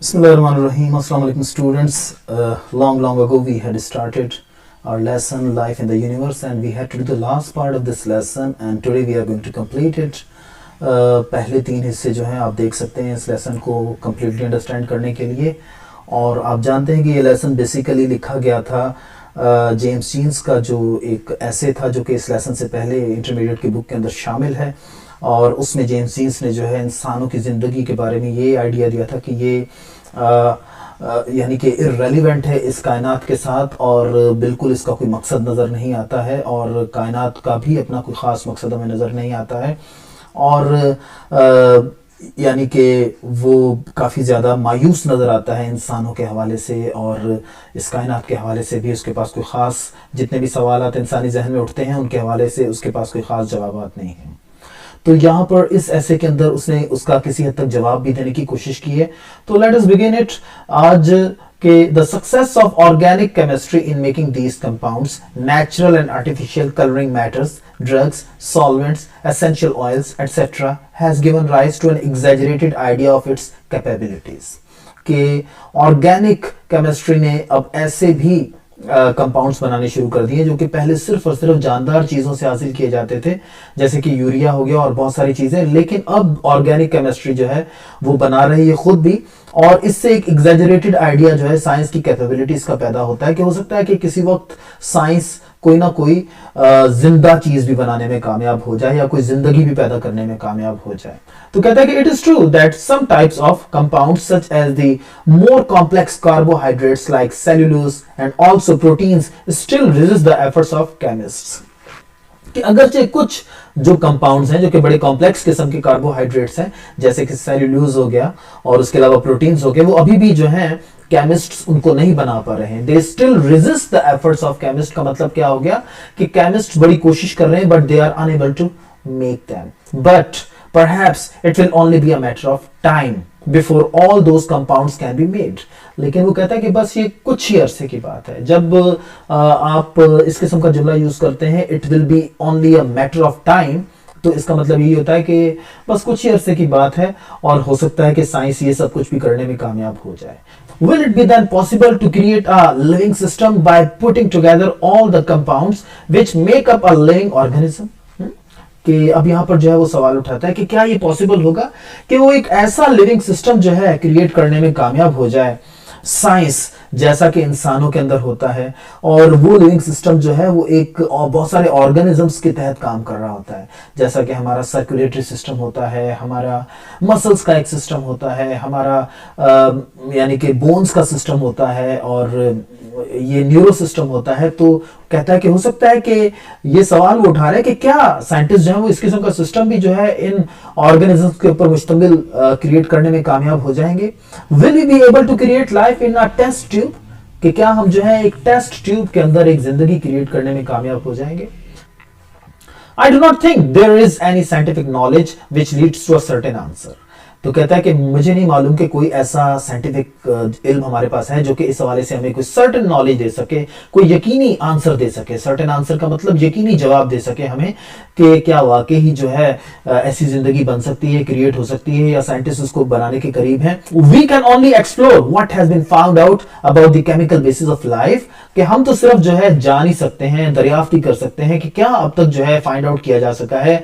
Bismillahirrahmanirrahim. Assalamu alaikum students. Long ago we had started our lesson Life in the Universe and we had to do the last part of this lesson and today we are going to complete it. पहले 3 हिस्से जो हैं आप देख सकते हैं इस lesson को कम्प्लीटली अंडरस्टैंड करने के लिए। और आप जानते हैं कि ये लेसन बेसिकली लिखा गया था जेम्स जीन्स का जो एक ऐसे था जो कि इस लेसन से पहले इंटरमीडिएट की बुक के अंदर शामिल है। और उसमें जेम्स जीन्स ने जो है इंसानों की ज़िंदगी के बारे में ये आइडिया दिया था कि ये यानी कि इर्रेलेवेंट है इस कायनात के साथ और बिल्कुल इसका कोई मकसद नज़र नहीं आता है और कायनात का भी अपना कोई ख़ास मकसद हमें नज़र नहीं आता है। और यानी कि वो काफ़ी ज़्यादा मायूस नज़र आता है इंसानों के हवाले से और इस कायनात के हवाले से भी उसके पास कोई ख़ास जितने भी सवालात इंसानी जहन में उठते हैं उनके हवाले से उसके पास कोई ख़ास जवाबात नहीं हैं। तो यहाँ पर इस ऐसे के अंदर उसने उसका किसी हद तक जवाब भी देने की कोशिश की है। तो लेट अस बिगिन इट। आज के the success of organic chemistry in making these compounds natural and artificial colouring matters drugs solvents essential oils etcetera has given rise to an exaggerated idea of its capabilities. कि organic chemistry ने अब ऐसे भी compounds बनाने शुरू कर दिए जो कि पहले सिर्फ और सिर्फ जानदार चीज़ों से हासिल किए जाते थे जैसे कि यूरिया हो गया और बहुत सारी चीज़ें। लेकिन अब ऑर्गेनिक केमिस्ट्री जो है वो बना रही है खुद भी और इससे एक एग्जैजरेटेड आइडिया जो है साइंस की कैपेबिलिटीज का पैदा होता है कि हो सकता है कि किसी वक्त साइंस कोई ना कोई जिंदा चीज भी बनाने में कामयाब हो जाए या कोई जिंदगी भी पैदा करने में कामयाब हो जाए। तो कहता है कि it is true that some types of compounds such as the more complex carbohydrates like cellulose and also proteins still resist the efforts of chemists. कि अगरचे कुछ जो कंपाउंड्स हैं जो कि बड़े कॉम्प्लेक्स किस्म के कार्बोहाइड्रेट्स हैं जैसे कि सेल्यूलोज हो गया और उसके अलावा प्रोटीन्स हो गए वो अभी भी जो हैं केमिस्ट्स उनको नहीं बना पा रहे हैं। They still resist the efforts of chemist का मतलब क्या हो गया कि केमिस्ट बड़ी कोशिश कर रहे हैं but they are unable to make them. But perhaps it will only be a matter of time before all those compounds can be made. लेकिन वो कहता है कि बस ये कुछ ही अरसे की बात है। जब आप इस किस्म का जुमला यूज करते हैं it will be only a matter of time तो इसका मतलब ये होता है कि बस कुछ ही अरसे की बात है और हो सकता है कि साइंस ये सब कुछ भी करने में कामयाब हो जाए। Will it be then possible to create a living system by putting together all the compounds which make up a living organism? कि अब यहाँ पर जो है वो सवाल उठाता है कि क्या ये पॉसिबल होगा कि वो एक ऐसा लिविंग सिस्टम जो है क्रिएट करने में कामयाब हो जाए साइंस जैसा कि इंसानों के अंदर होता है और वो लिविंग सिस्टम जो है वो एक बहुत सारे ऑर्गेनिजम्स के तहत काम कर रहा होता है जैसा कि हमारा सर्कुलेटरी सिस्टम होता है हमारा मसल्स का एक सिस्टम होता है हमारा यानी कि बोन्स का सिस्टम होता है और ये न्यूरो सिस्टम होता है। तो कहता है कि हो सकता है कि ये सवाल वो उठा रहे हैं कि क्या साइंटिस्ट जो है वो इस किस्म का सिस्टम भी जो है इन ऑर्गेनिजम्स के ऊपर मुश्तमिल क्रिएट करने में कामयाब हो जाएंगे। Will we be able to create life in a test tube कि क्या हम जो है एक टेस्ट ट्यूब के अंदर एक जिंदगी क्रिएट करने में कामयाब हो जाएंगे। I do not think there is any scientific knowledge which leads to a certain answer। तो कहता है कि मुझे नहीं मालूम कि कोई ऐसा साइंटिफिक इल्म हमारे पास है जो कि इस हवाले से हमें कोई सर्टेन नॉलेज दे सके कोई यकीनी आंसर दे सके। सर्टेन आंसर का मतलब यकीनी जवाब दे सके हमें कि क्या वाकई ही जो है ऐसी जिंदगी बन सकती है क्रिएट हो सकती है या साइंटिस्ट उसको बनाने के करीब हैं। We can only explore what has been found out about the chemical basis of life कि हम तो सिर्फ जो है जान ही सकते हैं दरियाफ्त ही कर सकते हैं कि क्या अब तक जो है फाइंड आउट किया जा सका है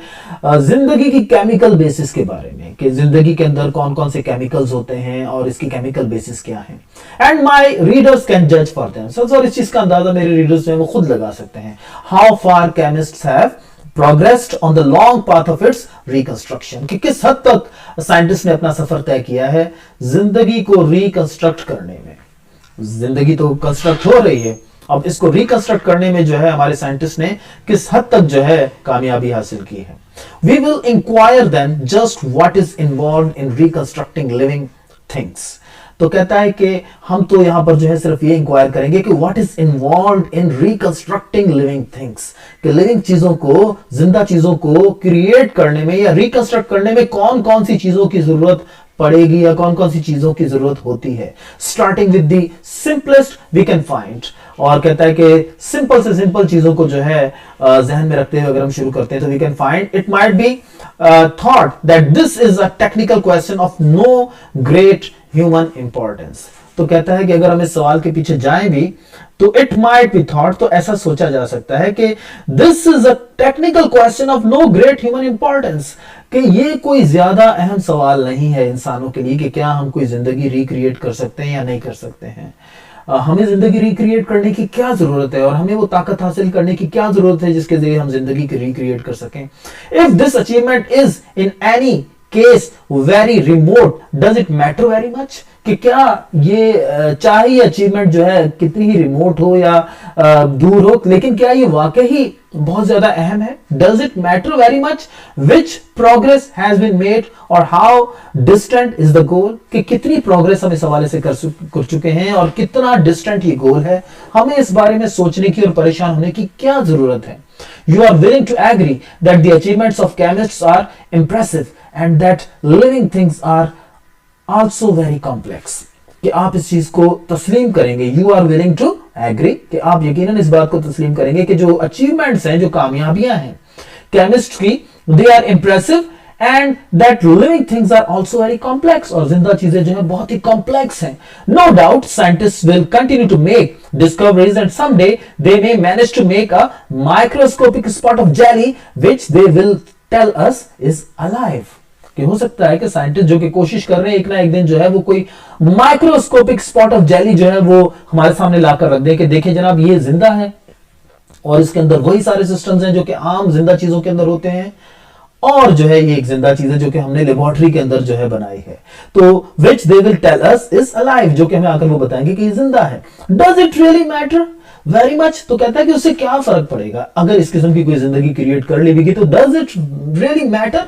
जिंदगी की केमिकल बेसिस के बारे में कि जिंदगी के अंदर कौन कौन से केमिकल्स होते हैं और इसकी केमिकल बेसिस क्या है। एंड माई रीडर्स कैन जज फॉर देमसेल्व्स और इस चीज का अंदाजा मेरे रीडर्स जो है वो खुद लगा सकते हैं। How far chemists have progressed on the long path of its reconstruction कि किस हद तक साइंटिस्ट ने अपना सफर तय किया है जिंदगी को रिकंस्ट्रक्ट करने में। जिंदगी तो कंस्ट्रक्ट हो रही है अब इसको रिकंस्ट्रक्ट करने में जो है हमारे साइंटिस्ट ने किस हद तक जो है कामयाबी हासिल की है। We will inquire then just what is involved in reconstructing living things। तो कहता है कि हम तो यहां पर जो है सिर्फ ये इंक्वायर करेंगे कि what is involved in reconstructing living things कि लिविंग चीजों को जिंदा चीजों को क्रिएट करने में या रिकंस्ट्रक्ट करने में कौन कौन सी चीजों की जरूरत पड़ेगी या कौन कौन सी चीजों की जरूरत होती है। Starting with the simplest we can find और कहता है कि सिंपल से सिंपल चीजों को जो है जहन में रखते हुए अगर हम शुरू करते हैं तो we can find it might be thought that this is a technical question of no great human importance. तो कहता है कि अगर हम इस सवाल के पीछे जाएं भी तो इट माइट बी थॉट, तो ऐसा सोचा जा सकता है कि this is a technical question of no great human importance, कि ये कोई ज्यादा अहम सवाल नहीं है इंसानों के लिए कि क्या हम कोई जिंदगी रिक्रिएट कर सकते हैं या नहीं कर सकते हैं। हमें जिंदगी रिक्रिएट करने की क्या जरूरत है और हमें वो ताकत हासिल करने की क्या जरूरत है जिसके जरिए हम जिंदगी को रिक्रिएट कर सकें। If this achievement is in any case very remote, does it matter very much, कि क्या ये चाहे अचीवमेंट जो है कितनी ही रिमोट हो या दूर हो, लेकिन क्या ये वाकई ही बहुत ज्यादा अहम है। Does it matter very much which progress has been made और how distant is the goal, कि कितनी प्रोग्रेस हम इस हवाले से कर चुके हैं और कितना डिस्टेंट ये गोल है। हमें इस बारे में सोचने की और परेशान होने की क्या जरूरत है। You are willing to agree that the achievements of chemists are impressive and that living things are also very complex, कि आप इस चीज को तस्लीम करेंगे। You are willing to agree, कि आप यकीनन इस बात को तस्लीम करेंगे कि जो अचीवमेंट्स हैं, जो कामयाबियां हैं केमिस्ट की, they are impressive and that living things are also very complex, और जिंदा चीजें जो है बहुत ही कॉम्प्लेक्स हैं। No doubt scientists will continue to make discoveries and someday they may manage to make a microscopic spot of jelly which they will tell us is alive, कि हो सकता है कि साइंटिस्ट जो कि कोशिश कर रहे हैं एक ना एक दिन जो है वो कोई माइक्रोस्कोपिक स्पॉट ऑफ जेली जो है वो हमारे सामने लाकर रख दे कि देखें जनाब ये जिंदा है और इसके अंदर वही सारे सिस्टम्स हैं जो कि आम जिंदा चीजों के अंदर होते हैं, और जो है ये एक जिंदा चीज है जो कि हमने लेबोरेटरी के अंदर जो है बनाई है। तो which they will tell us is alive, जो कि हमें आकर वो बताएंगे कि ये जिंदा है। Does it really matter very much, तो कहता है कि उससे क्या फर्क पड़ेगा अगर इस किस्म की कोई जिंदगी क्रिएट कर लेगी, तो does it really matter?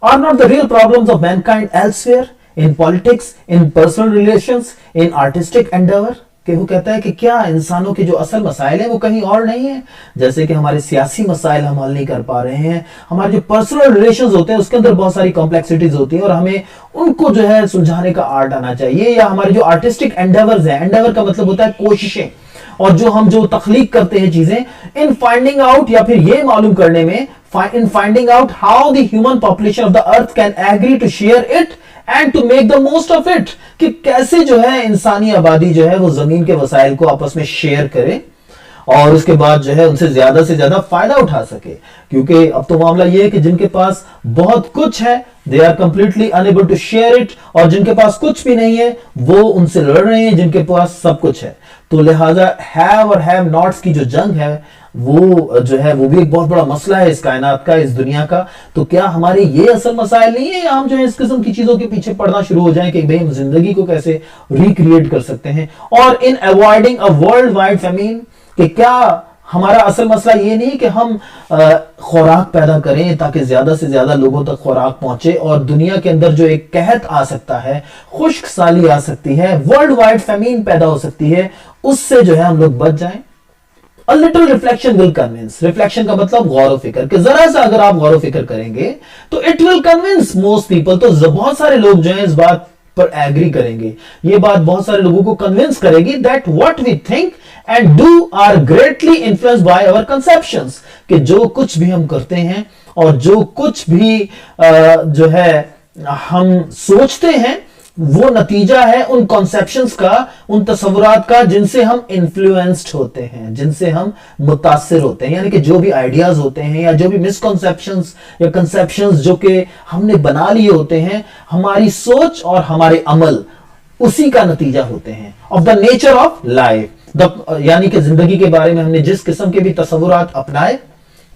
Are not the real problems of mankind elsewhere, in politics, in personal relations, in artistic endeavor? कि वो कहता है कि क्या इंसानों के जो असल मसाइल हैं वो कहीं और नहीं है, जैसे कि हमारे सियासी मसाइल हम हल नहीं कर पा रहे हैं, हमारे जो पर्सनल रिलेशंस होते हैं उसके अंदर बहुत सारी कॉम्प्लेक्सिटीज होती हैं और हमें उनको जो है सुलझाने का आर्ट आना चाहिए, या हमारे जो आर्टिस्टिक एंडेवर्स हैं, एंडेवर का मतलब होता है कोशिशें, और जो हम जो तख्लीक करते हैं चीजें, इन फाइंडिंग आउट, या फिर ये मालूम करने में, in finding out how the human population of the earth can agree to share it and to make the most of it, कि कैसे जो है इंसानी आबादी जो है वो जमीन के वसाइल को आपस में शेयर करे और उसके बाद जो है उनसे से ज्यादा फायदा उठा सके। क्योंकि अब तो मामला ये है कि जिनके पास बहुत कुछ है they are completely unable to share it, और जिनके पास कुछ भी नहीं है वो उनसे लड़ रहे हैं जिनके पास सब कुछ है। तो लिहाजा हैव और हैव नॉट्स की जो जंग है वो जो है वो भी एक बहुत बड़ा मसला है इस कायनात का, इस दुनिया का। तो क्या हमारे ये असल मसाइल नहीं है, या हम जो है इस किस्म की चीजों के पीछे पड़ना शुरू हो जाएं कि भाई हम जिंदगी को कैसे रिक्रिएट कर सकते हैं। और in avoiding a world wide famine, कि क्या हमारा असल मसला ये नहीं कि हम खुराक पैदा करें ताकि ज्यादा से ज्यादा लोगों तक खुराक पहुंचे, और दुनिया के अंदर जो एक कहत आ सकता है, खुश्क साली आ सकती है, वर्ल्ड वाइड फैमिन पैदा हो सकती है, उससे जो है हम लोग बच जाएं। A little reflection will convince, reflection का मतलब गौर फिक्र, कि जरा सा अगर आप गौर फिक्र करेंगे तो it will convince most people, तो बहुत सारे लोग जो हैं इस बात पर एग्री करेंगे, ये बात बहुत सारे लोगों को कन्विंस करेगी that what we think and do are greatly influenced by our conceptions, कि जो कुछ भी हम करते हैं और जो कुछ भी जो है हम सोचते हैं वो नतीजा है उन कॉन्सेप्शंस का, उन तस्वुरात का जिनसे हम इन्फ्लुएंस्ड होते हैं, जिनसे हम मुतासिर होते हैं। यानी कि जो भी आइडियाज होते हैं या जो भी मिसकॉन्सेप्शंस या कंसेप्शंस जो कि हमने बना लिए होते हैं, हमारी सोच और हमारे अमल उसी का नतीजा होते हैं। Of the nature of life, यानी कि जिंदगी के बारे में हमने जिस किस्म के भी तस्वुरात अपनाए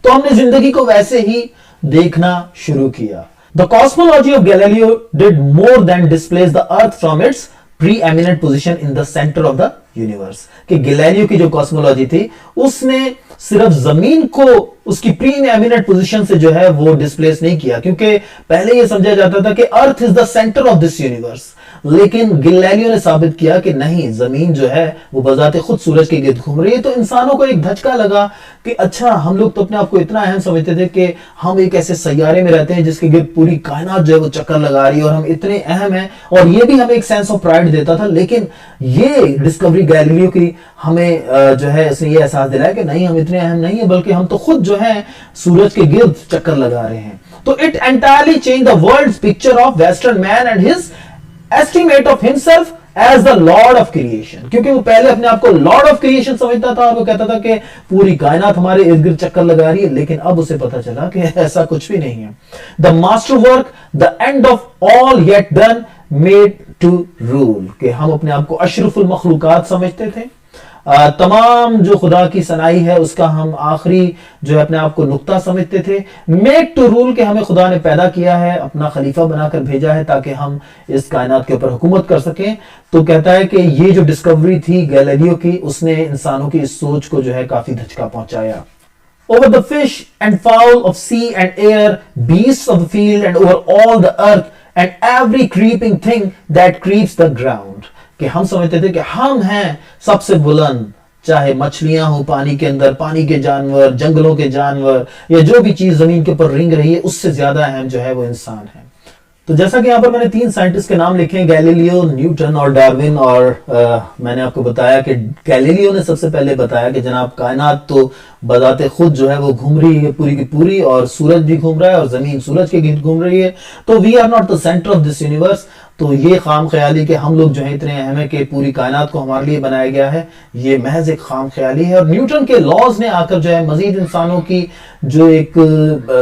तो हमने जिंदगी को वैसे ही देखना शुरू किया। The cosmology of Galileo did more than displace the Earth from its preeminent position in the center of the universe, कि गैलीलियो की जो कॉस्मोलॉजी थी उसने सिर्फ जमीन को उसकी प्रीएमिनेंट पोजीशन से जो है वो डिस्प्लेस नहीं किया, क्योंकि पहले ये समझा जाता था कि earth is the centre of this universe, لیکن گیلیلیو نے ثابت کیا کہ نہیں، زمین جو ہے وہ بذات خود سورج کے گرد گھوم رہی ہے. تو انسانوں کو ایک دھچکا لگا کہ اچھا، ہم لوگ تو اپنے آپ کو اتنا اہم سمجھتے تھے کہ ہم ایک ایسے سیارے میں رہتے ہیں جس کے گرد پوری کائنات جو ہے وہ چکر لگا رہی ہے اور ہم اتنے اہم ہیں، اور یہ بھی ہمیں ایک سینس آف پرائڈ دیتا تھا. لیکن یہ ڈسکوری گیلیلیو کی ہمیں جو ہے اس نے یہ احساس دلایا کہ نہیں، ہم اتنے اہم نہیں ہیں، بلکہ ہم تو خود جو ہے سورج کے گرد چکر لگا رہے ہیں. تو it entirely changed the world's picture of Western man and his estimate of himself as the Lord of creation. کیونکہ وہ پہلے اپنے آپ کو Lord of creation سمجھتا تھا اور وہ کہتا تھا کہ پوری کائنات ہمارے ارد گرد چکر لگا رہی ہے، لیکن اب اسے پتا چلا کہ ایسا کچھ بھی نہیں ہے. The master work, the end of all yet done, made to rule. کہ ہم اپنے آپ کو اشرف المخلوقات سمجھتے تھے، تمام جو خدا کی صنائی ہے اس کا ہم آخری جو ہے اپنے آپ کو نقطہ سمجھتے تھے. میک ٹو رول، کہ ہمیں خدا نے پیدا کیا ہے، اپنا خلیفہ بنا کر بھیجا ہے تاکہ ہم اس کائنات کے اوپر حکومت کر سکیں. تو کہتا ہے کہ یہ جو ڈسکوری تھی گیلیلیو کی، اس نے انسانوں کی اس سوچ کو جو ہے کافی دھچکا پہنچایا. Over the fish and fowl of sea and air, beasts of the field, and over all the earth and every creeping thing that creeps the ground. کہ ہم سمجھتے تھے کہ ہم ہیں سب سے بلند، چاہے مچھلیاں ہوں پانی کے اندر، پانی کے جانور، جنگلوں کے جانور، یا جو بھی چیز زمین کے اوپر رنگ رہی ہے، اس سے زیادہ اہم جو ہے وہ انسان ہے. تو جیسا کہ یہاں پر میں نے 3 سائنٹسٹ کے نام لکھے ہیں، گیلیلیو، نیوٹن اور ڈارون. اور میں نے آپ کو بتایا کہ گیلیلیو نے سب سے پہلے بتایا کہ جناب کائنات تو بذات خود جو ہے وہ گھوم رہی ہے پوری کی پوری، اور سورج بھی گھوم رہا ہے اور زمین سورج کے گرد گھوم رہی ہے. تو we are not the centre of this universe. تو یہ خام خیالی کہ ہم لوگ جو ہیں اتنے اہم ہیں کہ پوری کائنات کو ہمارے لیے بنایا گیا ہے، یہ محض ایک خام خیالی ہے. اور نیوٹن کے لاز نے آ کر جو ہے مزید انسانوں کی جو ایک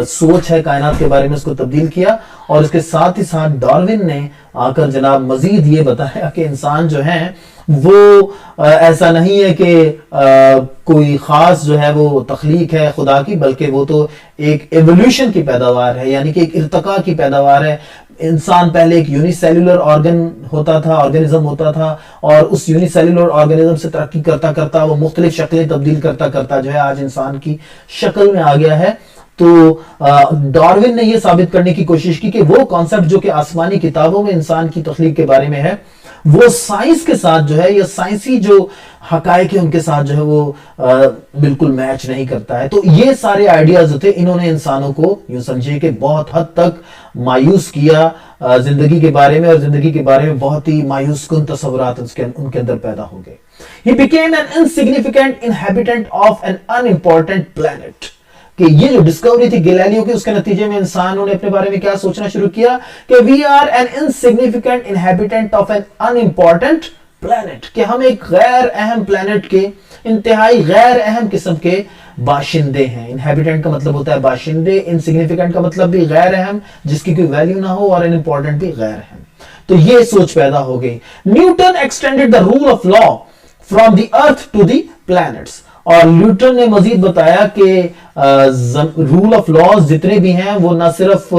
سوچ ہے کائنات کے بارے میں اس کو تبدیل کیا. اور اس کے ساتھ ہی ساتھ ڈارون نے آ کر جناب مزید یہ بتایا کہ انسان جو ہے وہ ایسا نہیں ہے کہ کوئی خاص جو ہے وہ تخلیق ہے خدا کی، بلکہ وہ تو ایک ایولیوشن کی پیداوار ہے، یعنی کہ ایک ارتقاء کی پیداوار ہے. انسان پہلے ایک یونی سیلولر آرگنزم ہوتا تھا، اور اس یونی سیلولر آرگنزم سے ترقی کرتا کرتا وہ مختلف شکلیں تبدیل کرتا کرتا جو ہے آج انسان کی شکل میں آ گیا ہے. تو ڈارون نے یہ ثابت کرنے کی کوشش کی کہ وہ کانسیپٹ جو کہ آسمانی کتابوں میں انسان کی تخلیق کے بارے میں ہے، وہ سائنس کے ساتھ جو ہے یا سائنسی جو حقائق ہیں ان کے ساتھ جو ہے وہ بالکل میچ نہیں کرتا ہے. تو یہ سارے آئیڈیاز جو تھے انہوں نے انسانوں کو یوں سمجھے کہ بہت حد تک مایوس کیا زندگی کے بارے میں، اور زندگی کے بارے میں بہت ہی مایوس کن تصورات ان کے اندر پیدا ہو گئے. He became an insignificant inhabitant of an unimportant planet. کہ یہ جو ڈسکوری تھی گیلیلیو کی، اس کے نتیجے میں انسانوں نے اپنے بارے میں کیا سوچنا شروع کیا کہ we are an insignificant inhabitant of an unimportant planet. کہ ہم ایک غیر اہم پلانٹ کے انتہائی غیر اہم قسم کے باشندے ہیں. انہیبیٹنٹ کا مطلب ہوتا ہے باشندے، انسگنیفیکنٹ کا مطلب بھی غیر اہم جس کی کوئی ویلیو نہ ہو، اور انمپورٹنٹ بھی غیر اہم. تو یہ سوچ پیدا ہو گئی. Newton extended the rule of law from the earth to the planets. اور نیوٹن نے مزید بتایا کہ رول آف لاز جتنے بھی ہیں وہ نہ صرف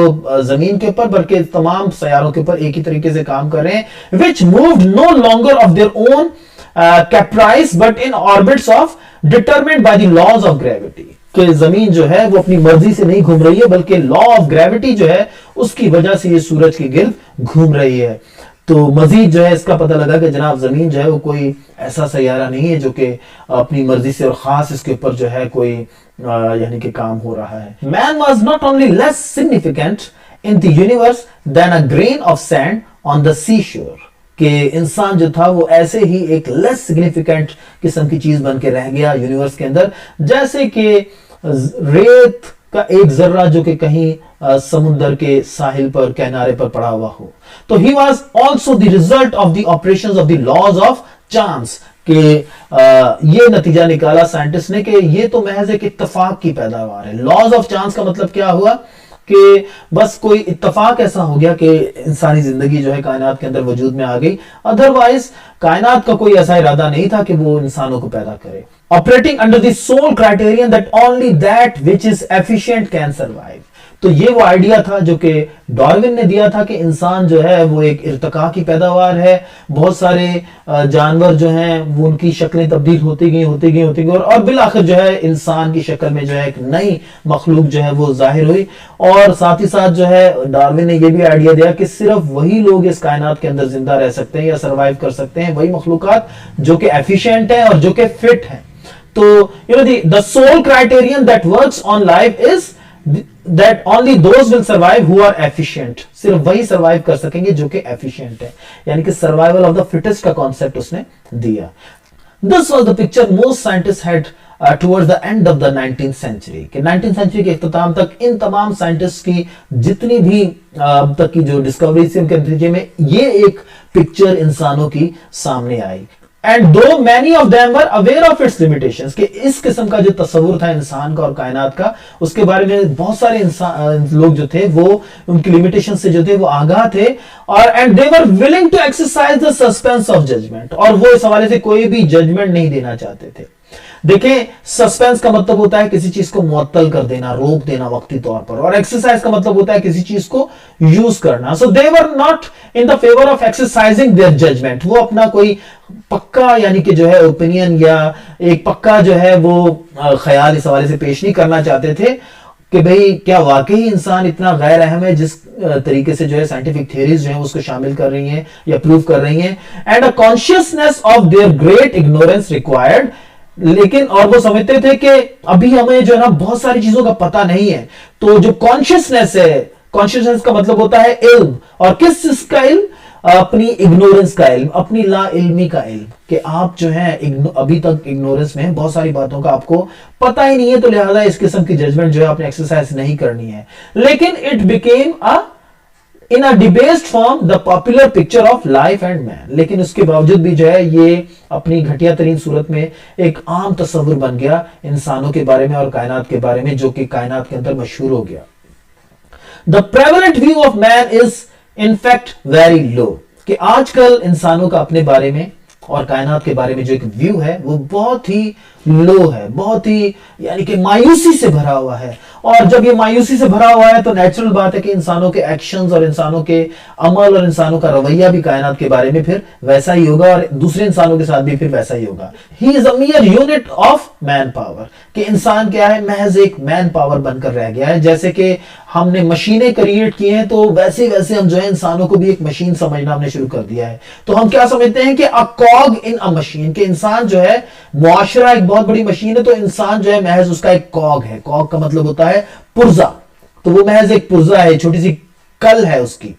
زمین کے اوپر بلکہ تمام سیاروں کے اوپر ایک ہی طریقے سے کام کر رہے ہیں. which moved no longer of their own caprice but in orbits of determined by the laws of gravity. کہ زمین جو ہے وہ اپنی مرضی سے نہیں گھوم رہی ہے بلکہ لا آف گریوٹی جو ہے اس کی وجہ سے یہ سورج کے گرد گھوم رہی ہے. تو مزید جو ہے اس کا پتہ لگا کہ جناب زمین جو ہے وہ کوئی ایسا سیارہ نہیں ہے جو کہ اپنی مرضی سے اور خاص اس کے اوپر جو ہے کوئی یعنی کہ کام ہو رہا ہے. Man was not only less significant in the universe than a grain of sand on the seashore. کہ انسان جو تھا وہ ایسے ہی ایک لیس سگنیفیکنٹ قسم کی چیز بن کے رہ گیا یونیورس کے اندر، جیسے کہ ریت کا ایک ذرہ جو کہ کہیں سمندر کے ساحل پر کنارے پر پڑا ہوا ہو. تو he was also the result of the operations of the laws of chance. کہ یہ نتیجہ نکالا سائنٹسٹ نے کہ یہ تو محض ایک اتفاق کی پیداوار ہے. لاز آف چانس کا مطلب کیا ہوا کہ بس کوئی اتفاق ایسا ہو گیا کہ انسانی زندگی جو ہے کائنات کے اندر وجود میں آ گئی. ادروائز کائنات کا کوئی ایسا ارادہ نہیں تھا کہ وہ انسانوں کو پیدا کرے. Operating under the sole criterion that only that which is efficient can survive. تو یہ وہ آئیڈیا تھا جو کہ ڈارون نے دیا تھا کہ انسان جو ہے وہ ایک ارتقاء کی پیداوار ہے. بہت سارے جانور جو ہیں وہ ان کی شکلیں تبدیل ہوتی گئی اور بالآخر جو ہے انسان کی شکل میں جو ہے ایک نئی مخلوق جو ہے وہ ظاہر ہوئی. اور ساتھ ہی ساتھ جو ہے ڈارون نے یہ بھی آئیڈیا دیا کہ صرف وہی لوگ اس کائنات کے اندر زندہ رہ سکتے ہیں یا سروائیو کر سکتے ہیں, وہی مخلوقات جو کہ ایفیشینٹ ہیں اور جو کہ فٹ ہیں. تو the sole criterion that works on life is that only those will survive who are efficient. صرف وہی سروائیو کر سکیں گے جو کہ ایفیشینٹ ہے, یعنی کہ سروائیول آف دا فٹسٹ کا کانسیپٹ اس نے دیا. This was the picture most scientists had towards the end of the 19th century. کہ 19th century کے اختتام تک ان تمام سائنٹسٹ کی جتنی بھی اب تک کی جو ڈسکوریز تھی ان کے نتیجے میں یہ ایک پکچر انسانوں کی سامنے آئی. And though many of them were aware of its limitations, کہ اس قسم کا جو تصور تھا انسان کا اور کائنات کا, اس کے بارے میں بہت سارے لوگ جو تھے وہ ان کی لمیٹیشن سے جو تھے وہ آگاہ تھے, اور and they were willing to exercise the suspense of judgment, اور وہ اس حوالے سے کوئی بھی ججمنٹ نہیں دینا چاہتے تھے. دیکھیں سسپینس کا مطلب ہوتا ہے کسی چیز کو معطل کر دینا, روک دینا وقتی طور پر, اور ایکسرسائز کا مطلب ہوتا ہے کسی چیز کو یوز کرنا. So they were not in the favor of exercising their judgment. وہ اپنا کوئی پکا یعنی کہ جو ہے اوپینین یا ایک پکا جو ہے وہ خیال اس حوالے سے پیش نہیں کرنا چاہتے تھے کہ بھئی کیا واقعی انسان اتنا غیر اہم ہے جس طریقے سے جو ہے سائنٹیفک تھیوریز جو ہیں اس کو شامل کر رہی ہیں یا پروف کر رہی ہیں. And a consciousness of their great ignorance required, لیکن اور وہ سمجھتے تھے کہ ابھی ہمیں جو ہے نا بہت ساری چیزوں کا پتہ نہیں ہے. تو جو کانشیسنس ہے, کانشیسنس کا مطلب ہوتا ہے علم, اور کس چیز کا علم؟ اپنی اگنورنس کا علم, اپنی لا علمی کا علم, کہ آپ جو ہیں ابھی تک اگنورنس میں ہیں, بہت ساری باتوں کا آپ کو پتہ ہی نہیں ہے, تو لہذا اس قسم کی ججمنٹ جو ہے آپ نے ایکسرسائز نہیں کرنی ہے. لیکن it became in a debased form the popular picture of life and man. لیکن اس کے باوجود بھی جو ہے یہ اپنی گھٹیا ترین صورت میں ایک عام تصور بن گیا انسانوں کے بارے میں اور کائنات کے بارے میں, جو کہ کائنات کے اندر مشہور ہو گیا. The prevalent view of man is in fact very low. کہ آج کل انسانوں کا اپنے بارے میں اور کائنات کے بارے میں جو ایک ویو ہے وہ بہت ہی لو ہے, بہت ہی یعنی کہ مایوسی سے بھرا ہوا ہے. اور جب یہ مایوسی سے بھرا ہوا ہے تو نیچرل بات ہے کہ انسانوں کے ایکشنز اور انسانوں کے عمل اور انسانوں کا رویہ بھی کائنات کے بارے میں پھر ویسا ہی ہوگا, اور دوسرے انسانوں کے ساتھ بھی پھر ویسا ہی ہوگا. He is a mere unit of man power. کہ انسان کیا ہے؟ محض ایک مین پاور بن کر رہ گیا ہے. جیسے کہ ہم نے مشینیں کریٹ کی ہیں تو ویسے ہم جو ہے انسانوں کو بھی ایک مشین سمجھنا ہم نے شروع کر دیا ہے. تو ہم کیا سمجھتے ہیں کہ a cog in a machine, کہ انسان جو ہے, معاشرہ ایک بہت بڑی مشین ہے تو انسان جو ہے محض اس کا ایک کاگ ہے. کاگ کا مطلب ہوتا ہے پرزا, تو وہ محض ایک پرزا ہے, چھوٹی سی کل ہے اس کی.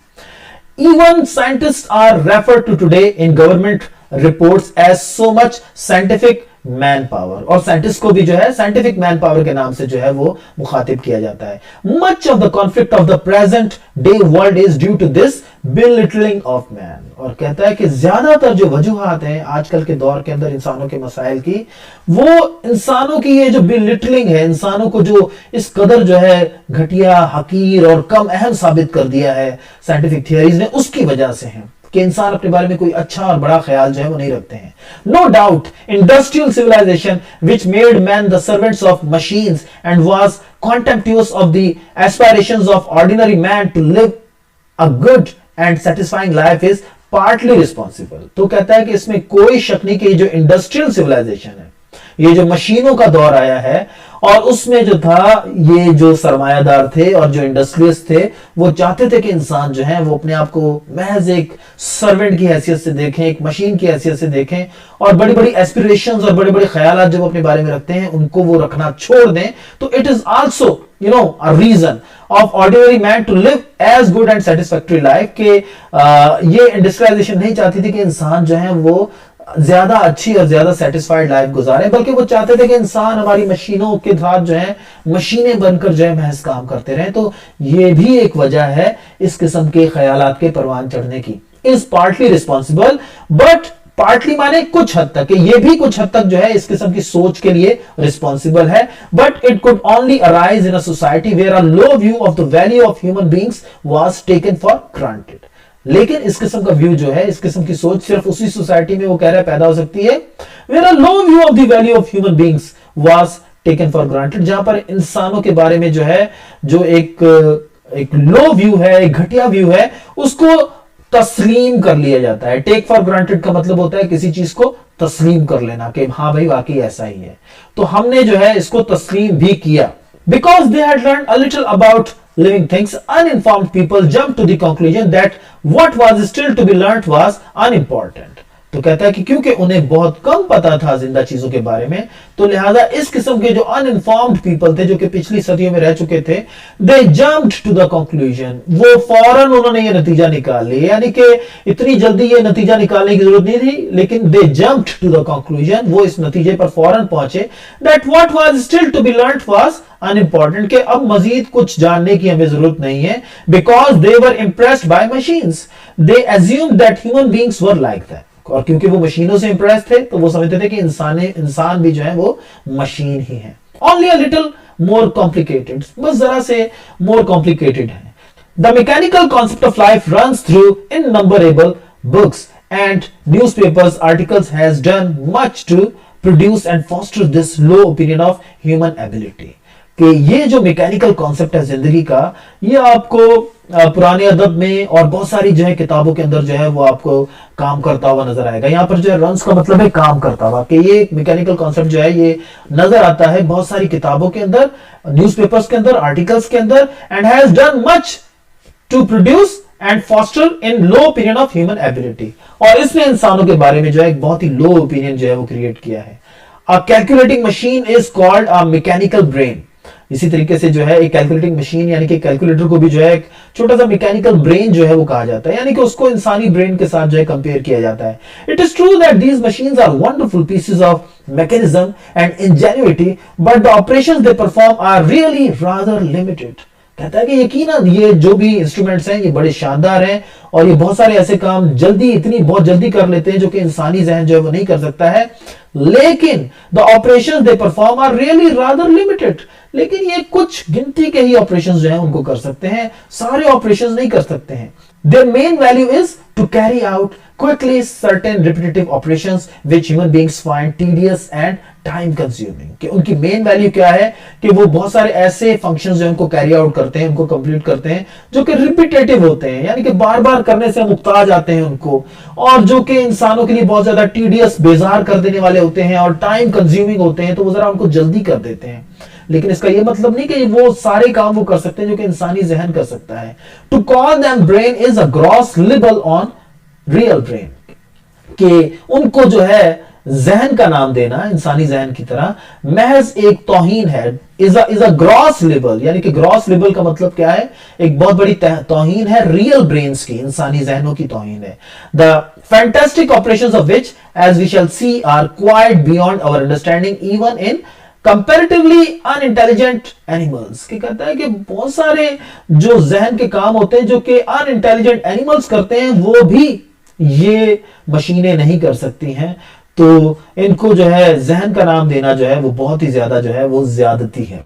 Even scientists are referred to today in government reports as so much scientific man power, اور سائنٹسٹ کو بھی جو ہے سائنٹیفک مین پاور کے نام سے جو ہے وہ مخاطب کیا جاتا ہے. Much of the conflict of the present day world is due to this belittling of man. اور کہتا ہے کہ زیادہ تر جو وجوہات ہیں آج کل کے دور کے اندر انسانوں کے مسائل کی, وہ انسانوں کی یہ جو بلٹلنگ ہے, انسانوں کو جو اس قدر جو ہے گھٹیا, حقیر اور کم اہم ثابت کر دیا ہے سائنٹیفک تھیوریز نے, اس کی وجہ سے ہیں کہ انسان اپنے بارے میں کوئی اچھا اور بڑا خیال جو ہے وہ نہیں رکھتے ہیں. No doubt, industrial civilization which made men the servants of machines and was contemptuous of the aspirations of ordinary man to live a good and satisfying life is partly responsible. تو کہتا ہے کہ اس میں کوئی شک نہیں کہ یہ جو انڈسٹریل سیولائزیشن ہے, یہ جو مشینوں کا دور آیا ہے, اور اس میں جو تھا یہ جو سرمایہ دار تھے اور جو انڈسٹریلسٹ تھے وہ چاہتے تھے کہ انسان جو ہے وہ اپنے آپ کو محض ایک سرونٹ کی حیثیت سے دیکھیں, ایک مشین کی حیثیت سے دیکھیں, اور بڑی بڑی ایسپیریشنز اور بڑے بڑے خیالات جب اپنے بارے میں رکھتے ہیں ان کو وہ رکھنا چھوڑ دیں. تو it is also a reason of ordinary man to live as good and satisfactory life. کہ یہ انڈسٹریلائزیشن نہیں چاہتی تھی کہ انسان جو ہے وہ زیادہ اچھی اور زیادہ سیٹسفائیڈ لائف گزارے, بلکہ وہ چاہتے تھے کہ انسان ہماری مشینوں کے ساتھ جو ہے مشینیں بن کر جو ہے محض کام کرتے رہیں. تو یہ بھی ایک وجہ ہے اس قسم کے خیالات کے پروان چڑھنے کی. is partly responsible but partly مانے کچھ حد تک, کہ یہ بھی کچھ حد تک جو ہے اس قسم کی سوچ کے لیے ریسپانسیبل ہے. But it could only arise in a society where a low view of the value of human beings was taken for granted. لیکن اس قسم کا ویو جو ہے, اس قسم کی سوچ صرف اسی سوسائٹی میں وہ کہہ رہا ہے پیدا ہو سکتی ہے where a low view of the value of human beings was taken for granted, जहां पर इंसानों के बारे में जो है, जो एक लो व्यू है, एक घटिया व्यू है, उसको तस्लीम कर लिया जाता है। टेक फॉर ग्रांटेड का मतलब होता है किसी चीज को तस्लीम कर लेना कि हाँ भाई वाकई ऐसा ही है। तो हमने जो है इसको तस्लीम भी किया। Because they had learned a little about living things, uninformed people jumped to the conclusion that what was still to be learnt was unimportant. तो कहता है कि क्योंकि उन्हें बहुत कम पता था जिंदा चीजों के बारे में, तो लिहाजा इस किस्म के जो अनइन्फॉर्म्ड पीपल थे, जो कि पिछली सदियों में रह चुके थे, दे जम्प्ड टू द कंक्लूजन, वो फौरन उन्होंने ये नतीजा निकाल लिया, यानी कि इतनी जल्दी ये नतीजा निकालने की जरूरत नहीं थी, लेकिन they jumped to the conclusion, वो इस नतीजे पर फौरन पहुंचे, that what was still to be learned was unimportant, के अब मजीद कुछ जानने की हमें जरूरत नहीं है, because they were impressed by machines, they assumed that human beings were like that. और क्योंकि वो मशीनों से इंप्रेस थे, तो वो समझते थे कि इंसान भी जो है वो मशीन ही है। Only a little more complicated, बस जरा से मोर कॉम्प्लिकेटेड है। The mechanical concept of life runs through innumerable books and newspapers articles has done much to produce and foster this low opinion of human ability, कि ये जो mechanical concept है जिंदगी का, ये आपको पुराने अदब में और बहुत सारी जो है किताबों के अंदर जो है वो आपको काम करता हुआ नजर आएगा। यहाँ पर जो है रन्स का मतलब है काम करता हुआ, कि ये मैकेनिकल कॉन्सेप्ट जो है ये नजर आता है बहुत सारी किताबों के अंदर, न्यूज़पेपर्स के अंदर, आर्टिकल्स के अंदर, and has done much to produce and foster a low opinion of human ability, और इसने इंसानों के बारे में जो है एक बहुत ही लो ओपिनियन जो है वो क्रिएट किया है। A calculating machine is called a mechanical brain. इसी तरीके से जो है एक कैलकुलेटिंग मशीन, यानी कि कैलकुलेटर को भी जो है एक छोटा सा मैकेनिकल ब्रेन जो है वो कहा जाता है, यानी कि उसको इंसानी ब्रेन के साथ जो है कंपेयर किया जाता है। It is true that these machines are wonderful pieces of mechanism and ingenuity, but the operations they perform are really rather limited. कहता है कि यकीनन ये जो भी इंस्ट्रूमेंट्स हैं ये बड़े शानदार हैं, और ये बहुत सारे ऐसे काम बहुत जल्दी कर लेते हैं जो कि इंसानी जहन जो है वो नहीं कर सकता है, लेकिन the operations they perform are really rather limited, लेकिन ये कुछ गिनती के ही ऑपरेशंस जो हैं उनको कर सकते हैं, सारे ऑपरेशंस नहीं कर सकते हैं। Their main value is to carry out quickly certain repetitive operations which human beings find tedious and time consuming। कि उनकी मेन वैल्यू क्या है कि वो बहुत सारे ऐसे फंक्शंस जो उनको कैरी आउट करते हैं, उनको कंप्लीट करते हैं, जो कि रिपीटेटिव होते हैं, यानी कि बार बार करने से मुक्ताज आते हैं उनको, और जो कि इंसानों के लिए बहुत ज्यादा टीडियस, बेजार कर देने वाले होते हैं और टाइम कंज्यूमिंग होते हैं, तो वो जरा उनको जल्दी कर देते हैं। लेकिन इसका ये मतलब नहीं कि वो सारे काम वो कर सकते हैं जो कि इंसानी जहन कर सकता है। To call them brain is a gross libel on real brain, कि उनको जो है जहन का नाम देना इंसानी जहन की तरह महज एक तौहीन है। इज अ ग्रॉस लिबल, यानी कि ग्रॉस लिबल का मतलब क्या है, एक बहुत बड़ी तौहीन है रियल ब्रेन्स की, इंसानी जहनों की तौहीन है। The fantastic operations of which as we shall see are quite beyond our understanding even in comparatively unintelligent animals. कि कहता है कि बहुत सारे जो जहन के काम होते हैं जो कि अनइंटेलिजेंट एनिमल्स करते हैं, वो भी ये मशीनें नहीं कर सकती हैं। तो इनको जो है जहन का नाम देना जो है वो बहुत ही ज्यादा जो है वो ज्यादती है।